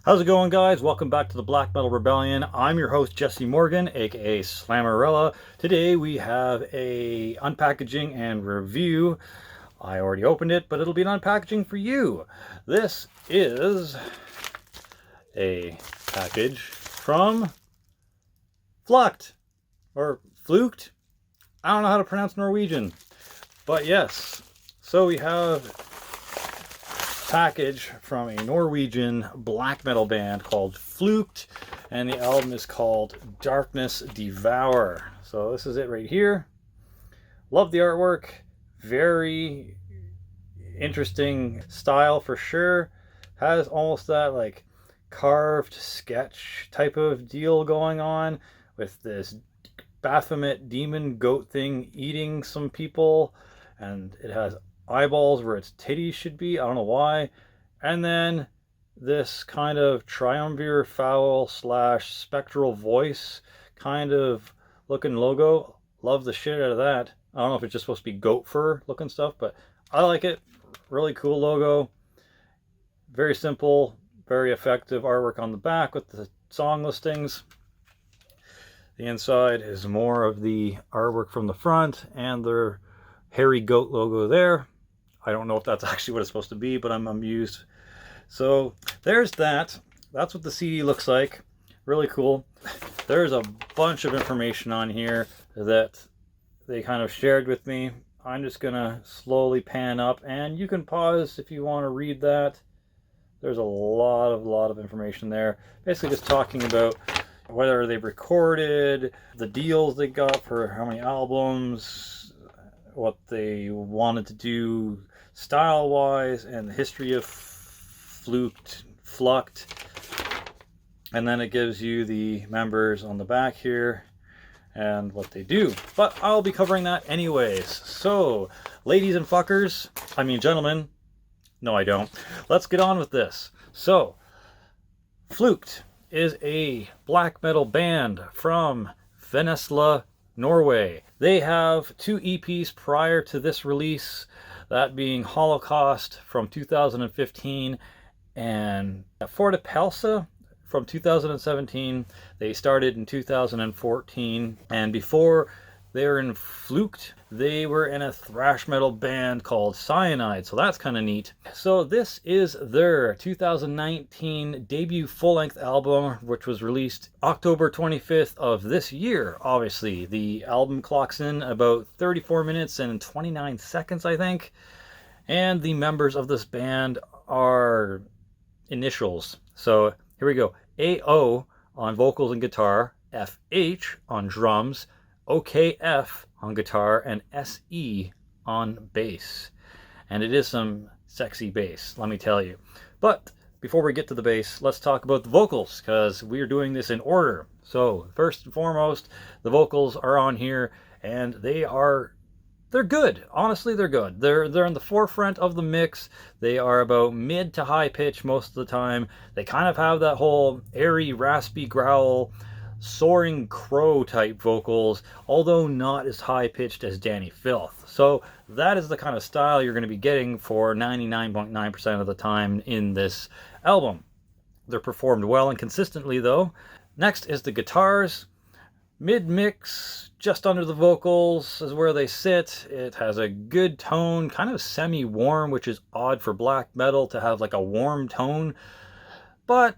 How's it going, guys? Welcome back to the Black Metal Rebellion. I'm your host, Jesse Morgan, aka Slammerella. Today we have a unpackaging and review. I already opened it, but it'll be an unpackaging for you. This is a package from Flukt, or Flukt. I don't know how to pronounce Norwegian, but yes. So we have package from a Norwegian black metal band called Flukt, and the album is called Darkness Devour. So this is it right here. Love the artwork. Very interesting style for sure. Has almost that like carved sketch type of deal going on with this Baphomet demon goat thing eating some people, and it has eyeballs where its titties should be. I don't know why. And then this kind of triumvirate foul slash spectral voice kind of looking logo. Love the shit out of that. I don't know if it's just supposed to be goat fur looking stuff, but I like it. Really cool logo. Very simple, very effective artwork on the back with the song listings. The inside is more of the artwork from the front and their hairy goat logo there. I don't know if that's actually what it's supposed to be, but I'm amused. So there's that. That's what the CD looks like. Really cool. There's a bunch of information on here that they kind of shared with me. I'm just going to slowly pan up, and you can pause if you want to read that. There's a lot of information there. Basically just talking about whether they recorded, the deals they got for how many albums, what they wanted to do style-wise, and the history of Flukt. And then it gives you the members on the back here and what they do. But I'll be covering that anyways. So, ladies and fuckers, I mean gentlemen, no I don't. Let's get on with this. So, Flukt is a black metal band from Vennesla, Norway. They have 2 EPs prior to this release, that being Holocaust from 2015 and Fortapelsa from 2017. They started in 2014, and before they were in Flukt, they were in a thrash metal band called Cyanide, so that's kind of neat. So this is their 2019 debut full-length album, which was released October 25th of this year. Obviously, the album clocks in about 34 minutes and 29 seconds, I think. And the members of this band are initials. So here we go. AO on vocals and guitar, FH on drums, OKF on guitar, and SE on bass. And it is some sexy bass, let me tell you. But before we get to the bass, let's talk about the vocals, because we are doing this in order. So first and foremost, the vocals are on here, and they're good. Honestly, they're good. They're in the forefront of the mix. They are about mid to high pitch most of the time. They kind of have that whole airy, raspy growl, soaring crow type vocals, although not as high pitched as Danny Filth. So that is the kind of style you're going to be getting for 99.9% of the time in this album. They're performed well and consistently though. Next is the guitars. Mid-mix, just under the vocals is where they sit. It has a good tone, kind of semi-warm, which is odd for black metal to have like a warm tone. But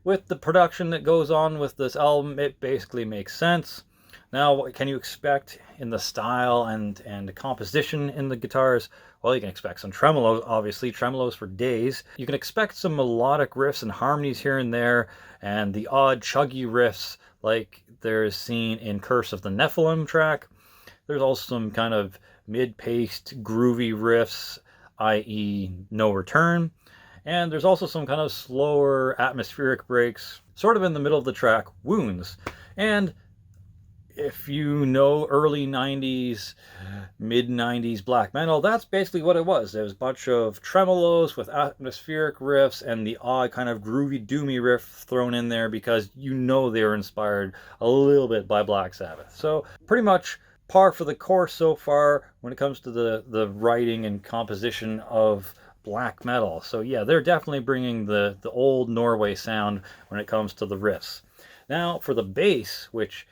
with the production that goes on with this album, it basically makes sense. Now, what can you expect in the style and the composition in the guitars? Well, you can expect some tremolos, obviously, tremolos for days. You can expect some melodic riffs and harmonies here and there, and the odd chuggy riffs like there's seen in Curse of the Nephilim track. There's also some kind of mid-paced, groovy riffs, i.e. No Return. And there's also some kind of slower atmospheric breaks, sort of in the middle of the track, Wounds. And if you know early 90s, mid 90s black metal, that's basically what it was. There was a bunch of tremolos with atmospheric riffs and the odd kind of groovy doomy riff thrown in there because you know they were inspired a little bit by Black Sabbath. So pretty much par for the course so far when it comes to the writing and composition of black metal. So yeah, they're definitely bringing the old Norway sound when it comes to the riffs. Now for the bass, which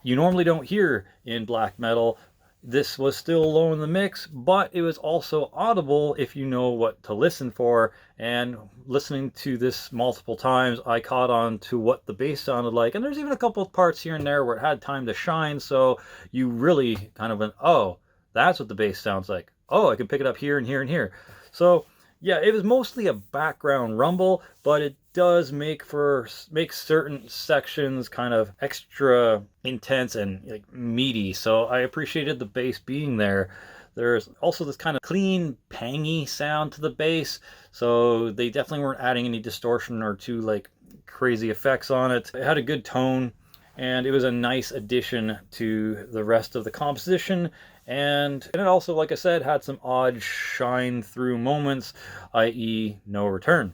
you normally don't hear in black metal, this was still low in the mix, but it was also audible if you know what to listen for. And listening to this multiple times, I caught on to what the bass sounded like. And there's even a couple of parts here and there where it had time to shine, so you really kind of went, oh, that's what the bass sounds like. Oh, I can pick it up here and here and here. So yeah, it was mostly a background rumble, but it does make certain sections kind of extra intense and like meaty. So I appreciated the bass being there. There's also this kind of clean, pangy sound to the bass, so they definitely weren't adding any distortion or too like crazy effects on it. It had a good tone, and it was a nice addition to the rest of the composition. And it also, like I said, had some odd shine through moments, i.e. no return.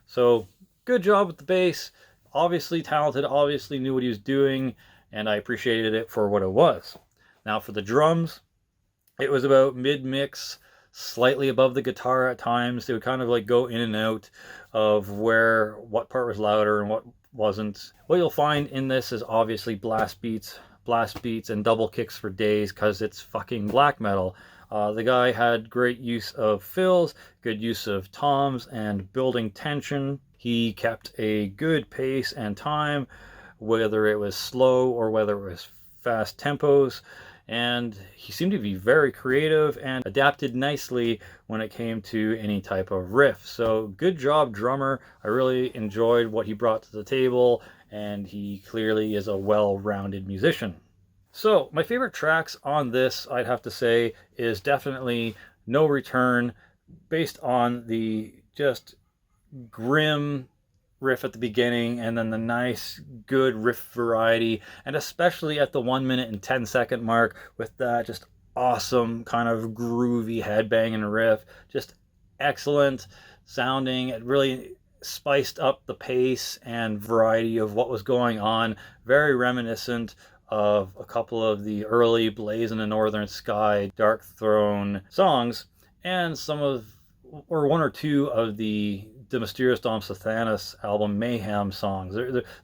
So good job with the bass. Obviously talented, obviously knew what he was doing, and I appreciated it for what it was. Now for the drums, it was about mid-mix, slightly above the guitar at times. They would kind of like go in and out of what part was louder and what wasn't. What you'll find in this is obviously blast beats, and double kicks for days, because it's fucking black metal. The guy had great use of fills, good use of toms, and building tension. He kept a good pace and time, whether it was slow or whether it was fast tempos. And he seemed to be very creative and adapted nicely when it came to any type of riff. So good job, drummer. I really enjoyed what he brought to the table, and he clearly is a well-rounded musician. So my favorite tracks on this, I'd have to say, is definitely No Return, based on the just grim riff at the beginning, and then the nice good riff variety, and especially at the 1 minute and 10-second mark with that just awesome kind of groovy headbanging riff. Just excellent sounding. It really spiced up the pace and variety of what was going on. Very reminiscent of a couple of the early Blaze in the Northern Sky, Dark Throne songs, and one or two of the De Mysterious Dom Sathanas album Mayhem songs.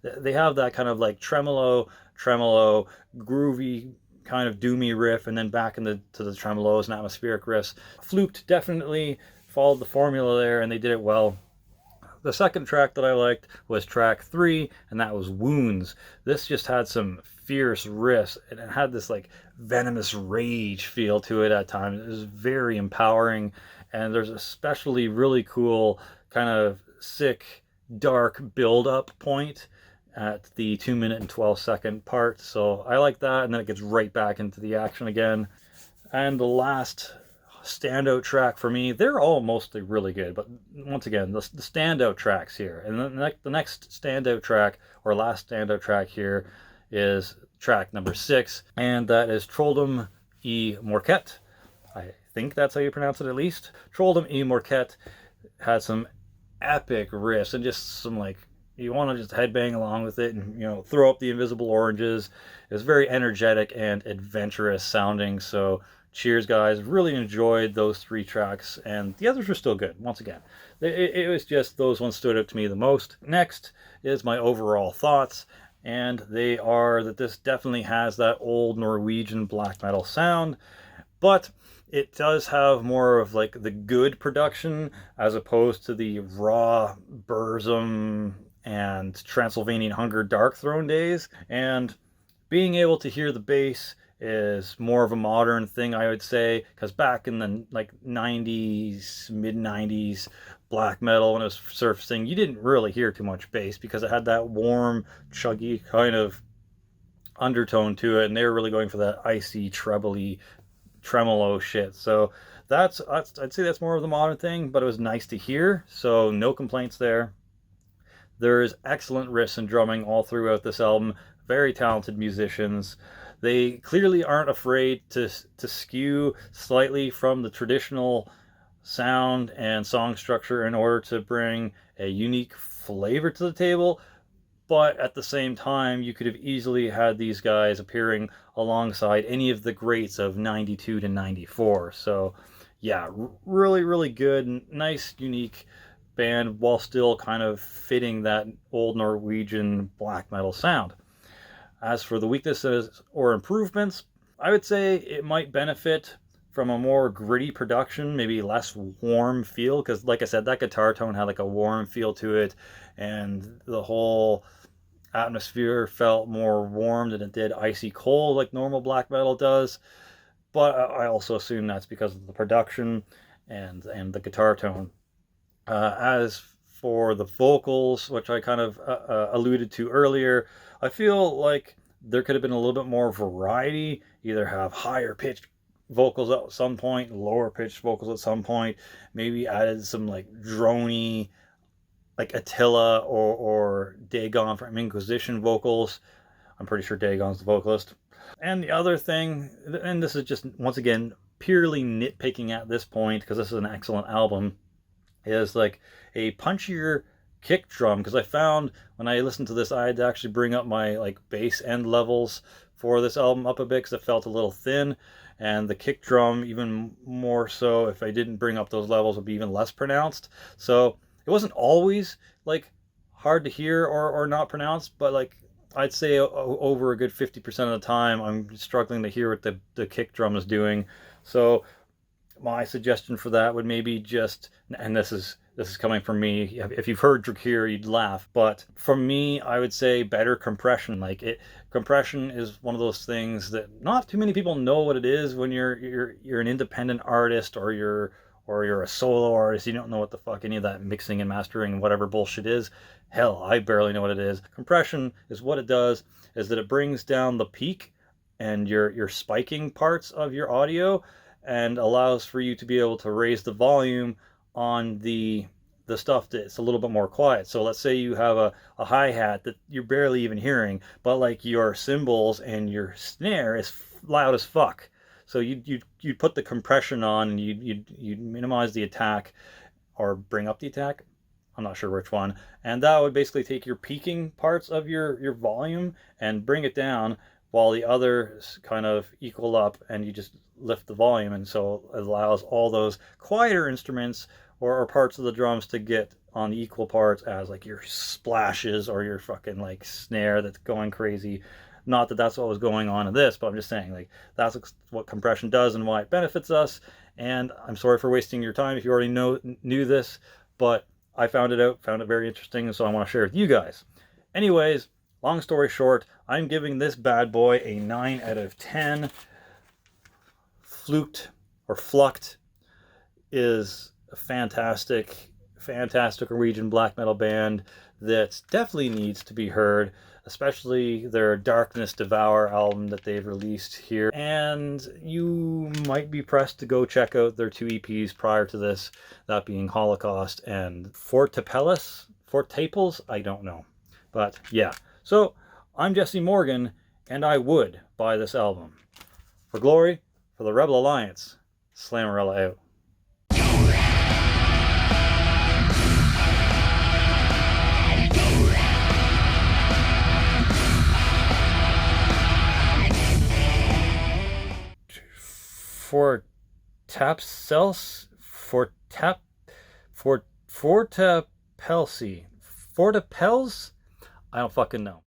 They have that kind of like tremolo, groovy kind of doomy riff, and then back to the tremolos and atmospheric riffs. Flukt definitely followed the formula there, and they did it well. The second track that I liked was track 3, and that was Wounds. This just had some fierce riffs, and it had this like venomous rage feel to it at times. It was very empowering, and there's especially really cool kind of sick, dark build-up point at the 2 minute and 12-second part. So I like that, and then it gets right back into the action again. And the last standout track for me, they're all mostly really good, but once again, the standout tracks here, and then the next standout track, or last standout track here, is track number 6, and that is Trolldom y Morket. I think that's how you pronounce it, at least. Trolldom y Morket had some epic riffs, and just some like, you want to just headbang along with it and, you know, throw up the invisible oranges. It was very energetic and adventurous sounding. So cheers, guys. Really enjoyed those 3 tracks, and the others were still good. Once again, it was just those ones stood out to me the most. Next is my overall thoughts, and they are that this definitely has that old Norwegian black metal sound, but it does have more of like the good production as opposed to the raw Burzum and Transylvanian Hunger Dark Throne days. And being able to hear the bass is more of a modern thing, I would say, because back in the like 90s, mid 90s black metal, when it was surfacing, you didn't really hear too much bass because it had that warm, chuggy kind of undertone to it, and they were really going for that icy, trebly tremolo shit. So I'd say that's more of the modern thing, but it was nice to hear, so no complaints there. There's excellent riffs and drumming all throughout this album. Very talented musicians. They clearly aren't afraid to skew slightly from the traditional sound and song structure in order to bring a unique flavor to the table. But at the same time, you could have easily had these guys appearing alongside any of the greats of 92 to 94. So yeah, really, really good, nice, unique band while still kind of fitting that old Norwegian black metal sound. As for the weaknesses or improvements, I would say it might benefit from a more gritty production, maybe less warm feel, because like I said, that guitar tone had like a warm feel to it, and the whole atmosphere felt more warm than it did icy cold like normal black metal does. But I also assume that's because of the production and the guitar tone. As for the vocals, which I kind of alluded to earlier, I feel like there could have been a little bit more variety. Either have higher pitched vocals at some point, lower pitched vocals at some point. Maybe added some like drony, like Attila or Dagon from Inquisition vocals. I'm pretty sure Dagon's the vocalist. And the other thing, and this is just once again purely nitpicking at this point because this is an excellent album, is like a punchier kick drum, because I found when I listened to this I had to actually bring up my like bass end levels for this album up a bit because it felt a little thin, and the kick drum even more so if I didn't bring up those levels would be even less pronounced. So it wasn't always like hard to hear or not pronounced, but like I'd say over a good 50% of the time I'm struggling to hear what the kick drum is doing. So my suggestion for that would maybe just, and this is coming from me, if you've heard Drakir you'd laugh, but from me I would say better compression. Like compression is one of those things that not too many people know what it is when you're an independent artist, or you're a solo artist. You don't know what the fuck any of that mixing and mastering and whatever bullshit is. Hell, I barely know what it is. Compression is what it does is that it brings down the peak and your spiking parts of your audio, and allows for you to be able to raise the volume on the stuff that's a little bit more quiet. So let's say you have a hi-hat that you're barely even hearing, but like your cymbals and your snare is loud as fuck. So you'd put the compression on, and you'd minimize the attack or bring up the attack. I'm not sure which one. And that would basically take your peaking parts of your volume and bring it down, while the others kind of equal up, and you just lift the volume. And so it allows all those quieter instruments or parts of the drums to get on the equal parts as like your splashes or your fucking like snare that's going crazy. Not that that's what was going on in this, but I'm just saying like that's what compression does and why it benefits us. And I'm sorry for wasting your time if you already knew this, but I found it very interesting, so I want to share it with you guys. Anyways, long story short, I'm giving this bad boy a 9 out of 10. Flukt is a fantastic Norwegian black metal band that definitely needs to be heard, especially their Darkness Devour album that they've released here. And you might be pressed to go check out their 2 EPs prior to this, that being Holocaust and Fortapels, I don't know. But yeah, so I'm Jesse Morgan, and I would buy this album. For glory, for the Rebel Alliance, Slammerella out. For Tapsels, Fortapelsi, Fortapels? I don't fucking know.